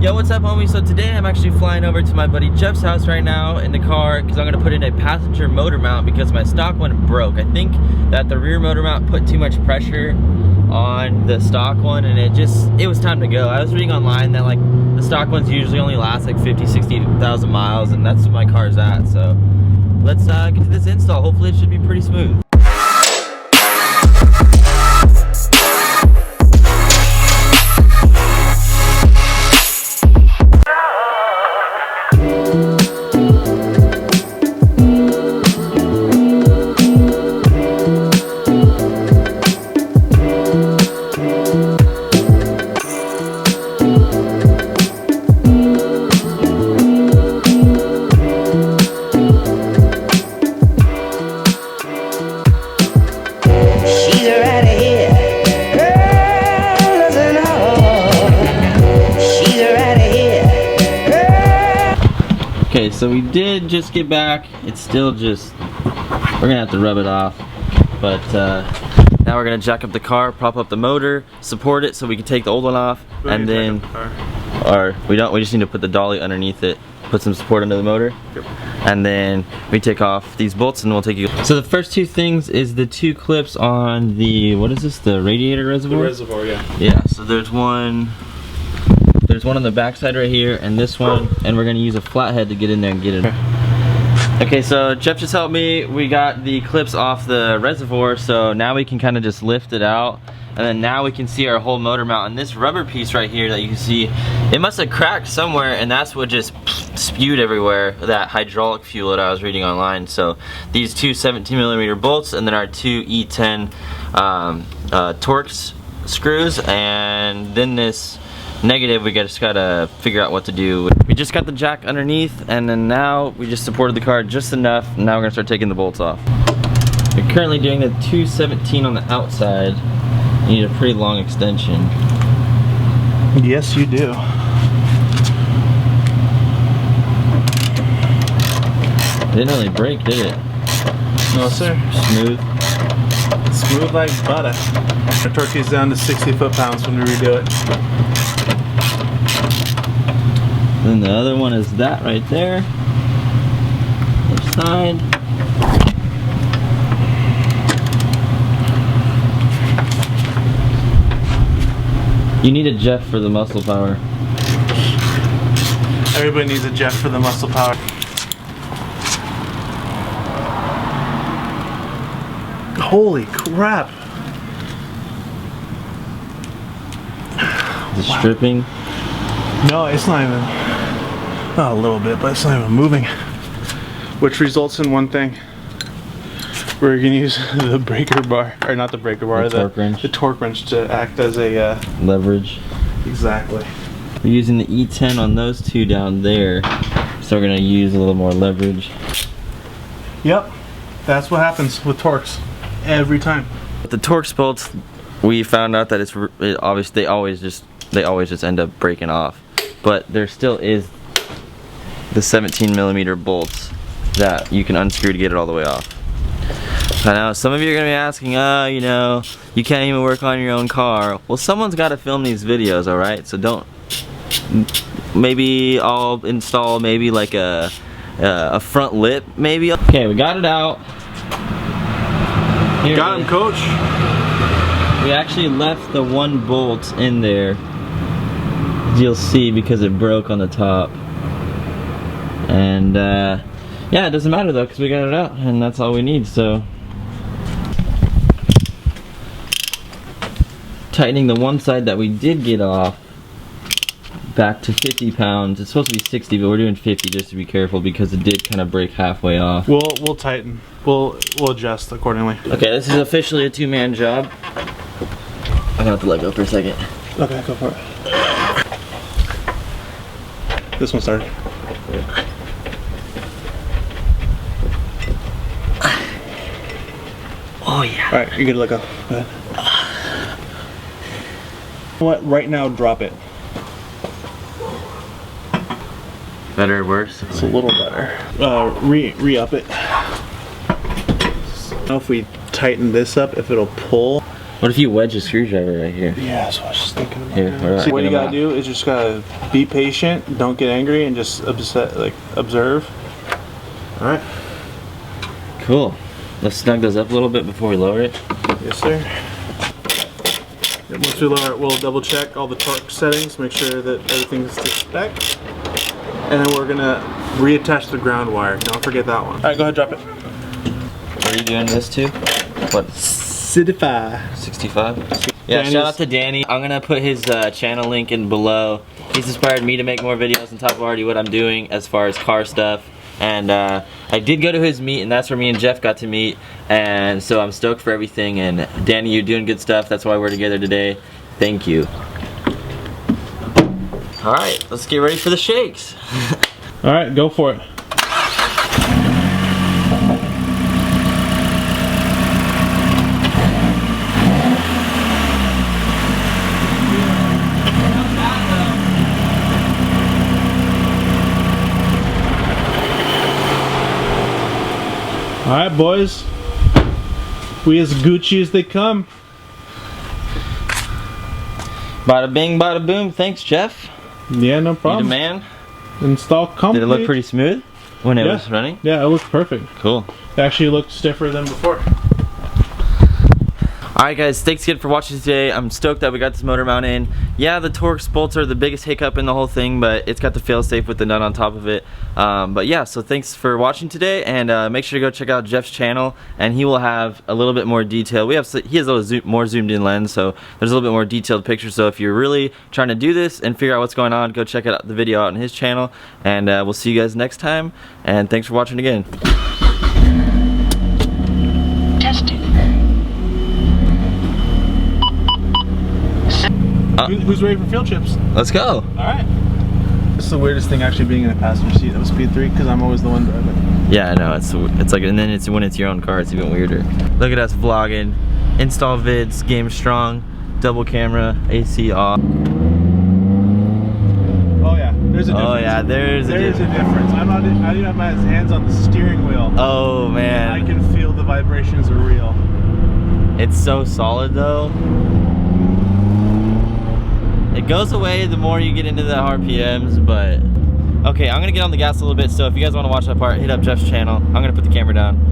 Yo, what's up, homie? So today I'm actually flying over to my buddy Jeff's house right now in the car because I'm gonna put in a passenger motor mount because my stock one broke. I think that the rear motor mount put too much pressure on the stock one and it was time to go. I was reading online that like the stock ones usually only last like 50-60,000 miles, and that's what my car's at. So let's get to this install. Hopefully it should be pretty smooth. Okay, so we did just get back. It's still just, we're gonna have to rub it off. But now we're gonna jack up the car, prop up the motor, support it so we can take the old one off, and then, we just need to put the dolly underneath it, put some support under the motor, and then we take off these bolts and we'll take you. So the first two things is the two clips on the, what is this, the radiator reservoir? The reservoir, yeah. Yeah, so there's one on the back side right here and this one, and we're gonna use a flathead to get in there and get it. Okay, so Jeff just helped me. We got the clips off the reservoir, so now we can kind of just lift it out, and then now we can see our whole motor mount. And this rubber piece right here that you can see, it must have cracked somewhere, and that's what just spewed everywhere, that hydraulic fuel that I was reading online. So these two 17mm bolts, and then our two E10 Torx screws, and then this negative, we just gotta figure out what to do. We just got the jack underneath, and then now we just supported the car just enough. Now we're gonna start taking the bolts off. We're currently doing the 217 on the outside. You need a pretty long extension. Yes, you do. It didn't really break, did it? No, sir. Smooth. Smooth like butter. Our torque is down to 60 foot-pounds when we redo it. Then the other one is that right there. Other side. You need a Jeff for the muscle power. Everybody needs a Jeff for the muscle power. Holy crap! The stripping. No, it's not even. Oh, a little bit, but it's not even moving. Which results in one thing. We're gonna use the breaker bar, or not the breaker bar, the torque wrench to act as a leverage. Exactly. We're using the E10 on those two down there, so we're gonna use a little more leverage. Yep, that's what happens with Torx every time. With the Torx bolts, we found out that they always just end up breaking off, but there still is the 17mm bolts that you can unscrew to get it all the way off. I know some of you are gonna be asking, you know, you can't even work on your own car. Well, someone's got to film these videos, all right? So don't. Maybe I'll install maybe like a front lip, maybe. Okay, we got it out. Here got him, coach. We actually left the one bolt in there, as you'll see, because it broke on the top. And yeah, it doesn't matter though, because we got it out, and that's all we need. So tightening the one side that we did get off back to 50 pounds. It's supposed to be 60, but we're doing 50 just to be careful because it did kind of break halfway off. We'll tighten. We'll adjust accordingly. Okay, this is officially a two-man job. I'm gonna have to let go for a second. Okay, go for it. This one started. Oh yeah. Alright, you're good to let go. Go ahead. What? Right now, drop it. Better or worse? It's a little better. Re-up it. I don't know if we tighten this up, if it'll pull. What if you wedge a screwdriver right here? Yeah, that's what I was just thinking about. Here, So what you gotta do is just gotta be patient, don't get angry, and just observe. All right. Cool. Let's snug those up a little bit before we lower it. Yes, sir. And once we lower it, we'll double check all the torque settings, make sure that everything's to spec. And then we're gonna reattach the ground wire. Don't forget that one. All right, go ahead, drop it. What are you doing this to? What? 65. 65? Yeah, Danny's. shout out to Danny. I'm gonna put his channel link in below. He's inspired me to make more videos on top of already what I'm doing as far as car stuff. And I did go to his meet, and that's where me and Jeff got to meet. And so I'm stoked for everything. And Danny, you're doing good stuff. That's why we're together today. Thank you. All right, let's get ready for the shakes. All right, go for it. All right, boys. We as Gucci as they come. Bada bing, bada boom. Thanks, Jeff. Yeah, no You problem. the man. Install complete. Did it look pretty smooth when it was running? Yeah, it looked perfect. Cool. It actually looked stiffer than before. Alright guys, thanks again for watching today. I'm stoked that we got this motor mount in. Yeah, the Torx bolts are the biggest hiccup in the whole thing, but it's got the failsafe with the nut on top of it. But yeah, so thanks for watching today, and make sure to go check out Jeff's channel, and he will have a little bit more detail. He has a little more zoomed in lens, so there's a little bit more detailed picture. So if you're really trying to do this and figure out what's going on, go check out the video out on his channel, and we'll see you guys next time, and thanks for watching again. Testing. Who's ready for field trips? Let's go. Alright. This is the weirdest thing actually being in a passenger seat of a Speed 3 because I'm always the one driving. Yeah, I know. It's like, and then when it's your own car, it's even weirder. Look at us vlogging, install vids, game strong, double camera, AC off. Oh yeah, there's a difference. Oh yeah, there's a difference. I didn't have my hands on the steering wheel. Oh man. I can feel the vibrations are real. It's so solid though. It goes away the more you get into the RPMs, but okay, I'm gonna get on the gas a little bit, so if you guys want to watch that part, hit up Jeff's channel. I'm gonna put the camera down.